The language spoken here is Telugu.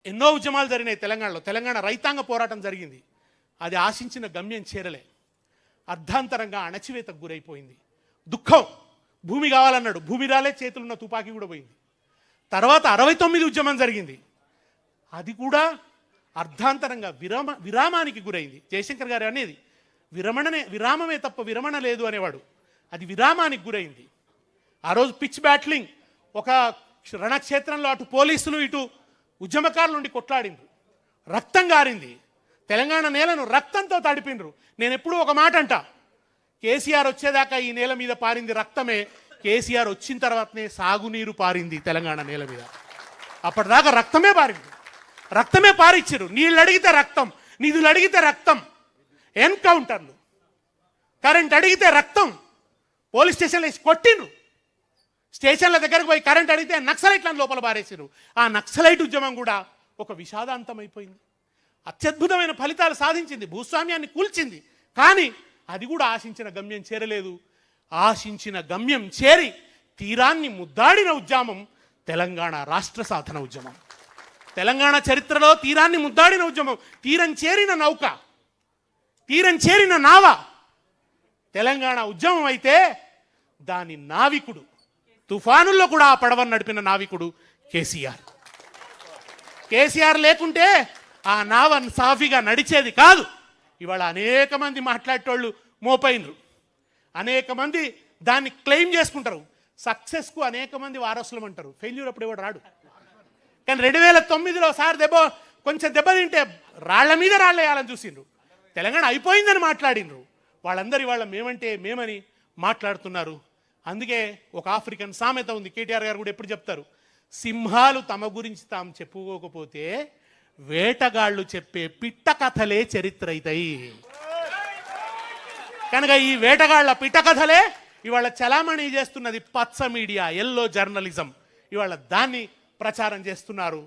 ఎన్నో ఉద్యమాలు జరిగినాయి తెలంగాణలో. తెలంగాణ రైతాంగ పోరాటం జరిగింది. అది ఆశించిన గమ్యం చేరలే. అర్ధాంతరంగా అణచివేతకు గురైపోయింది. దుఃఖం. భూమి కావాలన్నాడు, భూమి రాలే, చేతులున్న తుపాకీ కూడా పోయింది. తర్వాత 69 ఉద్యమం జరిగింది. అది కూడా అర్ధాంతరంగా విరామానికి గురైంది. జయశంకర్ గారు అనేది విరామమే తప్ప విరమణ లేదు అనేవాడు. అది విరామానికి గురైంది. ఆ రోజు పిచ్ బ్యాట్లింగ్, ఒక రణక్షేత్రంలో అటు పోలీసులు ఇటు ఉద్యమకారుల నుండి కొట్లాడిండ్రు. రక్తం గారింది. తెలంగాణ నేలను రక్తంతో తడిపిండ్రు. నేను ఎప్పుడూ ఒక మాట అంటా, కేసీఆర్ వచ్చేదాకా ఈ నేల మీద పారింది రక్తమే, కేసీఆర్ వచ్చిన తర్వాతనే సాగునీరు పారింది తెలంగాణ నేల మీద. అప్పటిదాకా రక్తమే పారింది, రక్తమే పారిచ్చారు. నీళ్ళు అడిగితే రక్తం, నిధులు అడిగితే రక్తం, ఎన్కౌంటర్లు, కరెంట్ అడిగితే రక్తం, పోలీస్ స్టేషన్లో వేసి కొట్టిండ్రు. స్టేషన్ల దగ్గరకు పోయి కరెంట్ అడిగితే నక్సలైట్లను లోపల పారేసారు. ఆ నక్సలైట్ ఉద్యమం కూడా ఒక విషాదాంతం అయిపోయింది. అత్యద్భుతమైన ఫలితాలు సాధించింది, భూస్వామ్యాన్ని కూల్చింది. కానీ అది కూడా ఆశించిన గమ్యం చేరలేదు. ఆశించిన గమ్యం చేరి తీరాన్ని ముద్దాడిన ఉద్యమం తెలంగాణ రాష్ట్ర సాధన ఉద్యమం. తెలంగాణ చరిత్రలో తీరాన్ని ముద్దాడిన ఉద్యమం, తీరం చేరిన నౌక, తీరం చేరిన నావ తెలంగాణ ఉద్యమం అయితే దాని నావికుడు, తుఫానుల్లో కూడా ఆ పడవను నడిపిన నావికుడు కేసీఆర్. కేసీఆర్ లేకుంటే ఆ నావ సాఫీగా నడిచేది కాదు. ఇవాళ అనేక మంది మాట్లాడేటోళ్ళు మోపైనరు, అనేక మంది దాన్ని క్లెయిమ్ చేసుకుంటారు. సక్సెస్కు అనేక మంది వారసులం అంటారు, ఫెయిల్యూర్ అప్పుడు ఎవడు రాడు. కానీ 2009లో సార్ కొంచెం దెబ్బతింటే రాళ్ల మీద రాళ్ళు వేయాలని చూసిండ్రు. తెలంగాణ అయిపోయిందని మాట్లాడినరు. వాళ్ళందరూ ఇవాళ మేమంటే మేమని మాట్లాడుతున్నారు. అందుకే ఒక ఆఫ్రికన్ సామెత ఉంది, కేటీఆర్ గారు కూడా ఎప్పుడు చెప్తారు, సింహాలు తమ గురించి తాము చెప్పుకోకపోతే వేటగాళ్ళు చెప్పే పిట్ట కథలే చరిత్ర అవుతాయి. కనుక ఈ వేటగాళ్ల పిట్ట కథలే ఇవాళ చలామణి చేస్తున్నది పచ్చ మీడియా, ఎల్లో జర్నలిజం. ఇవాళ దాన్ని ప్రచారం చేస్తున్నారు.